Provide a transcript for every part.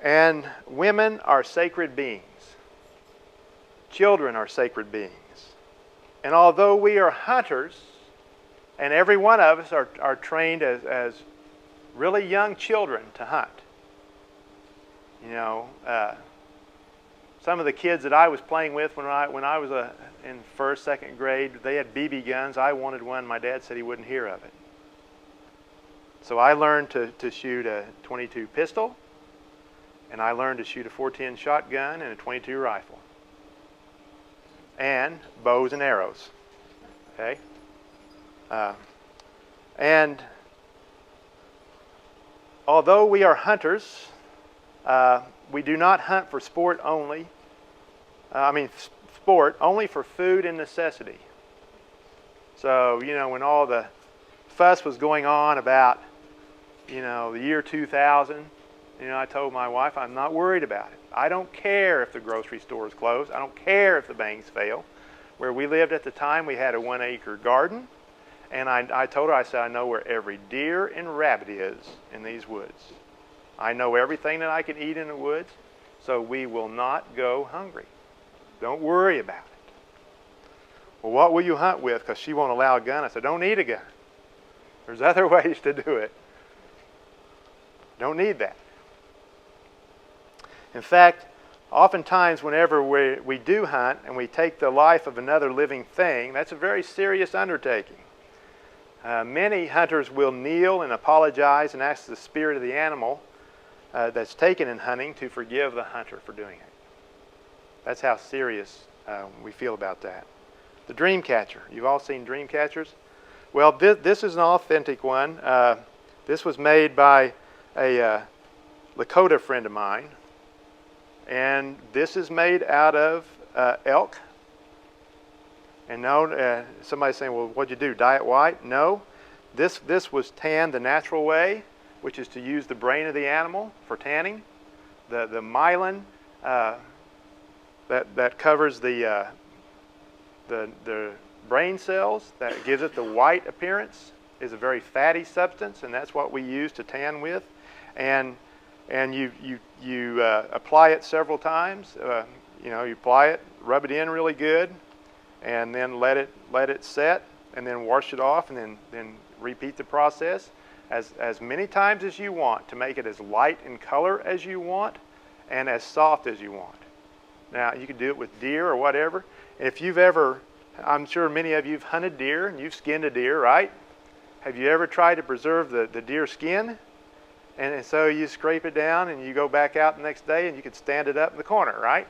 And women are sacred beings. Children are sacred beings. And although we are hunters, and every one of us are trained as really young children to hunt. You know, some of the kids that I was playing with when I was in first, second grade, they had BB guns. I wanted one. My dad said he wouldn't hear of it. So I learned to shoot a .22 pistol, and I learned to shoot a .410 shotgun and a .22 rifle, and bows and arrows. Okay, and although we are hunters, we do not hunt for sport only. Sport only for food and necessity. So, you know, when all the fuss was going on about, you know, the year 2000, you know, I told my wife, I'm not worried about it. I don't care if the grocery store is closed. I don't care if the banks fail. Where we lived at the time, we had a 1-acre garden. And I told her, I said, I know where every deer and rabbit is in these woods. I know everything that I can eat in the woods, so we will not go hungry. Don't worry about it. Well, what will you hunt with? Because she won't allow a gun. I said, don't need a gun. There's other ways to do it. Don't need that. In fact, oftentimes whenever we do hunt and we take the life of another living thing, that's a very serious undertaking. Many hunters will kneel and apologize and ask the spirit of the animal that's taken in hunting to forgive the hunter for doing it. That's how serious we feel about that. The Dreamcatcher. You've all seen Dreamcatchers? Well, this is an authentic one. This was made by a Lakota friend of mine. And this is made out of elk. And no, somebody's saying, well, what'd you do, dye it white? No. This was tanned the natural way, which is to use the brain of the animal for tanning. The myelin that covers the brain cells, that gives it the white appearance, is a very fatty substance, and that's what we use to tan with. And you apply it several times. You know, you apply it, rub it in really good, and then let it set, and then wash it off, and then repeat the process as many times as you want to make it as light in color as you want and as soft as you want. Now, you can do it with deer or whatever. If you've ever, I'm sure many of you have hunted deer and you've skinned a deer, right? Have you ever tried to preserve the deer skin? And so you scrape it down and you go back out the next day and you can stand it up in the corner, right?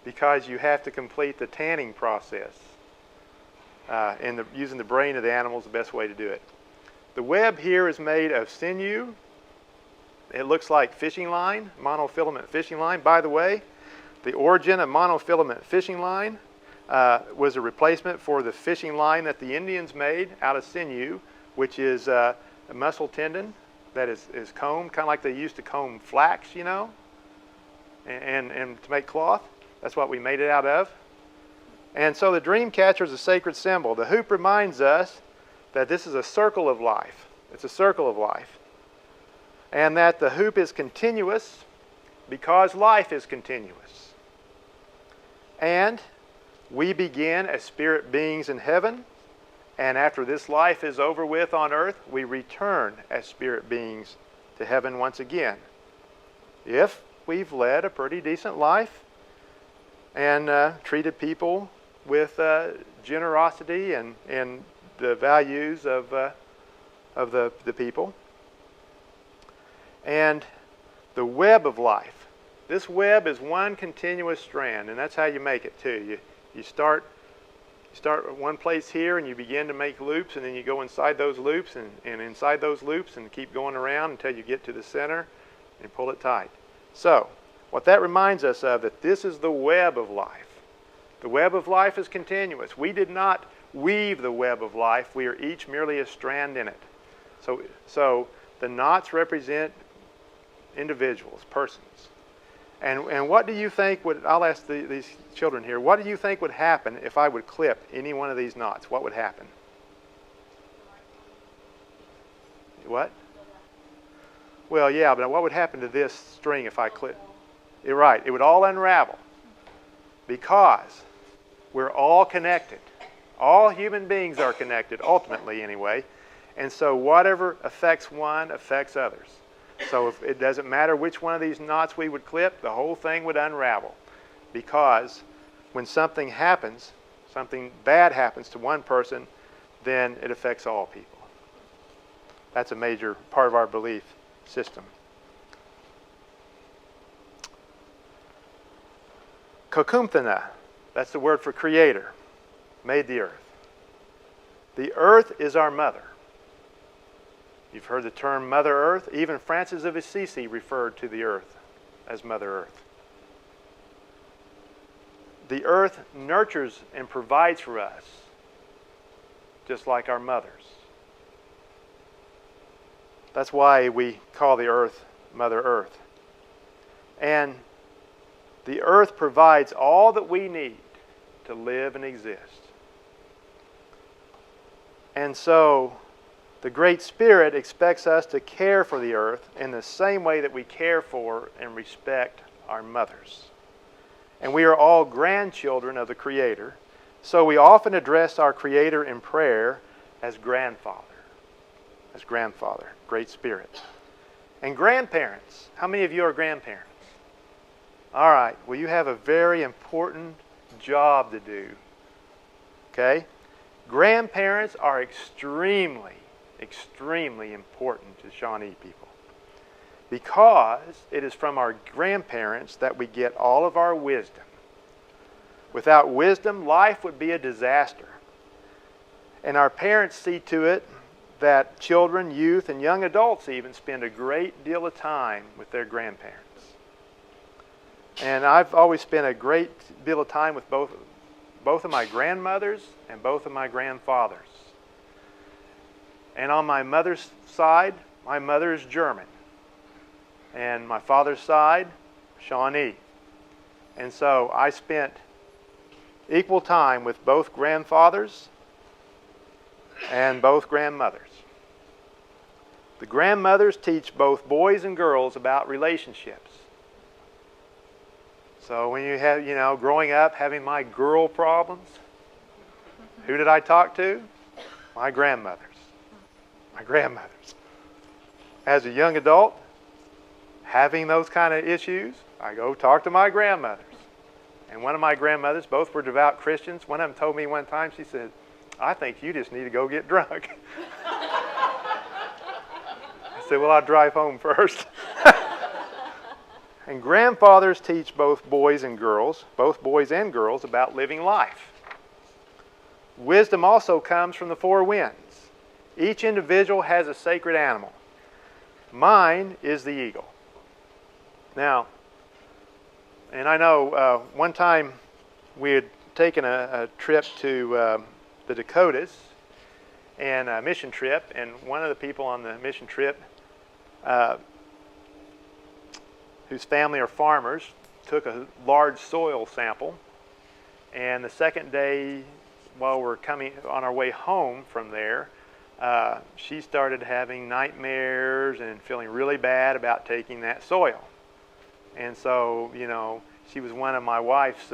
Because you have to complete the tanning process. Using the brain of the animal is the best way to do it. The web here is made of sinew. It looks like fishing line, monofilament fishing line. By the way, the origin of monofilament fishing line was a replacement for the fishing line that the Indians made out of sinew, which is a muscle tendon that is combed, kind of like they used to comb flax, you know, and to make cloth. That's what we made it out of. And so the Dreamcatcher is a sacred symbol. The hoop reminds us that this is a circle of life. It's a circle of life. And that the hoop is continuous because life is continuous. And we begin as spirit beings in heaven, and after this life is over with on earth, we return as spirit beings to heaven once again. If we've led a pretty decent life and treated people with generosity and the values of the people. And the web of life. This web is one continuous strand, and that's how you make it too. You start at one place here and you begin to make loops, and then you go inside those loops and inside those loops and keep going around until you get to the center and pull it tight. So, what that reminds us of, that this is the web of life. The web of life is continuous. We did not weave the web of life. We are each merely a strand in it. So the knots represent individuals, persons. And what do you think would, I'll ask these children here, what do you think would happen if I would clip any one of these knots? What would happen? What? Well, yeah, but what would happen to this string if I clip? You're right. It would all unravel because we're all connected. All human beings are connected, ultimately anyway. And so whatever affects one affects others. So if it doesn't matter which one of these knots we would clip, the whole thing would unravel. Because when something happens, something bad happens to one person, then it affects all people. That's a major part of our belief system. Kokumthana, that's the word for creator, made the earth. The earth is our mother. You've heard the term Mother Earth. Even Francis of Assisi referred to the earth as Mother Earth. The earth nurtures and provides for us, just like our mothers. That's why we call the earth Mother Earth. And the earth provides all that we need to live and exist. And so the Great Spirit expects us to care for the earth in the same way that we care for and respect our mothers. And we are all grandchildren of the Creator, so we often address our Creator in prayer as grandfather. As grandfather, Great Spirit. And grandparents. How many of you are grandparents? All right. Well, you have a very important job to do. Okay? Grandparents are extremely important to Shawnee people. Because it is from our grandparents that we get all of our wisdom. Without wisdom, life would be a disaster. And our parents see to it that children, youth, and young adults even spend a great deal of time with their grandparents. And I've always spent a great deal of time with both of my grandmothers and both of my grandfathers. And on my mother's side, my mother is German. And my father's side, Shawnee. And so I spent equal time with both grandfathers and both grandmothers. The grandmothers teach both boys and girls about relationships. So when you have, growing up having my girl problems, who did I talk to? My grandmothers. My grandmothers. As a young adult, having those kind of issues, I go talk to my grandmothers. And one of my grandmothers, both were devout Christians. One of them told me one time, she said, "I think you just need to go get drunk." I said, "Well, I'll drive home first." And grandfathers teach both boys and girls, about living life. Wisdom also comes from the four winds. Each individual has a sacred animal. Mine is the eagle. Now, and I know one time we had taken a trip to the Dakotas, and a mission trip, and one of the people on the mission trip, whose family are farmers, took a large soil sample, and the second day, while we're coming on our way home from there, she started having nightmares and feeling really bad about taking that soil. And so, she was one of my wife's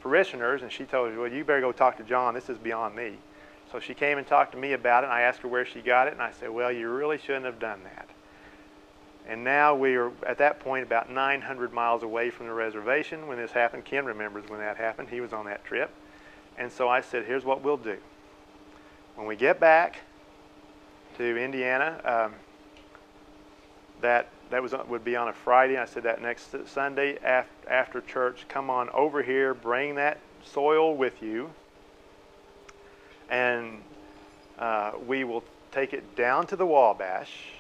parishioners, and she told her, "Well, you better go talk to John. This is beyond me." So she came and talked to me about it, and I asked her where she got it, and I said, "Well, you really shouldn't have done that." And now we are, at that point, about 900 miles away from the reservation when this happened. Ken remembers when that happened. He was on that trip. And so I said, "Here's what we'll do. When we get back to Indiana, that would be on a Friday. I said that next Sunday after church, come on over here, bring that soil with you, and we will take it down to the Wabash.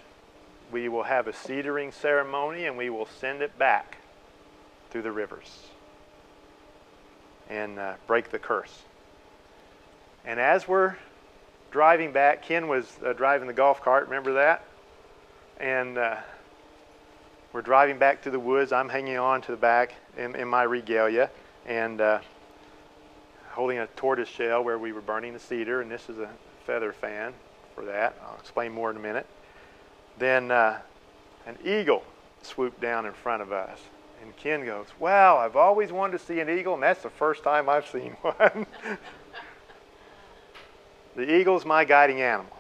We will have a cedering ceremony, and we will send it back through the rivers and break the curse." And as we're driving back, Ken was driving the golf cart, remember that? And we're driving back through the woods. I'm hanging on to the back in my regalia and holding a tortoise shell where we were burning the cedar, and this is a feather fan for that. I'll explain more in a minute. Then an eagle swooped down in front of us. And Ken goes, wow, I've always wanted to see an eagle, and that's the first time I've seen one. The eagle's my guiding animal.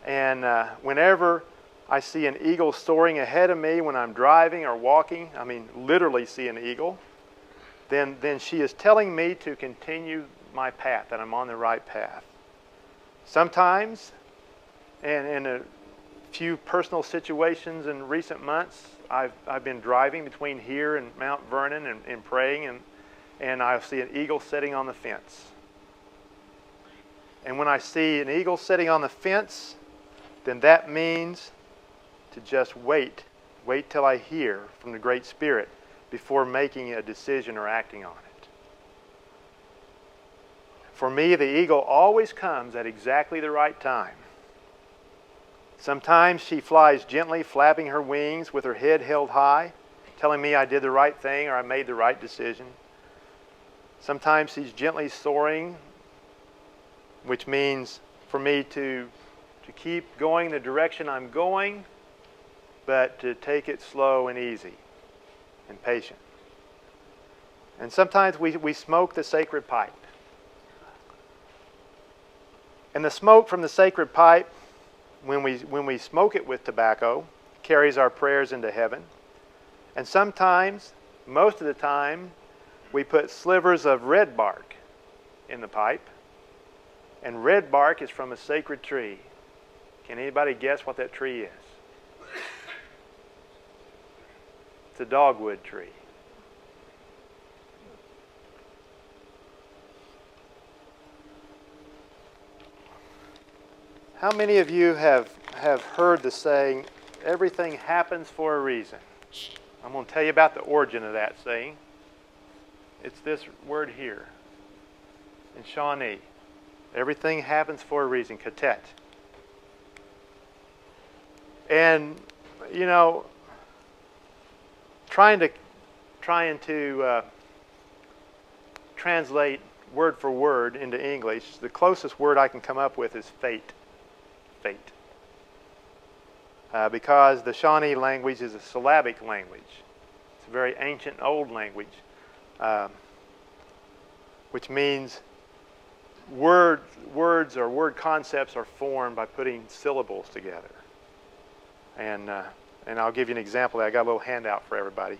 And whenever I see an eagle soaring ahead of me when I'm driving or walking, I mean literally see an eagle, then she is telling me to continue my path, that I'm on the right path. Sometimes, and in a few personal situations in recent months, I've been driving between here and Mount Vernon and praying, and I'll see an eagle sitting on the fence. And when I see an eagle sitting on the fence, then that means to just wait till I hear from the Great Spirit before making a decision or acting on it. For me, the eagle always comes at exactly the right time. Sometimes she flies gently, flapping her wings with her head held high, telling me I did the right thing or I made the right decision. Sometimes she's gently soaring, which means for me to keep going the direction I'm going, but to take it slow and easy and patient. And sometimes we smoke the sacred pipe. And the smoke from the sacred pipe, when we smoke it with tobacco, carries our prayers into heaven. And sometimes, most of the time, we put slivers of red bark in the pipe. And red bark is from a sacred tree. Can anybody guess what that tree is? It's a dogwood tree. How many of you have heard the saying, everything happens for a reason? I'm going to tell you about the origin of that saying. It's this word here in Shawnee. Everything happens for a reason, katet. And, you know, trying to translate word for word into English, the closest word I can come up with is fate. Fate. Because the Shawnee language is a syllabic language. It's a very ancient, old language, which means words or word concepts are formed by putting syllables together. And I'll give you an example. I got a little handout for everybody.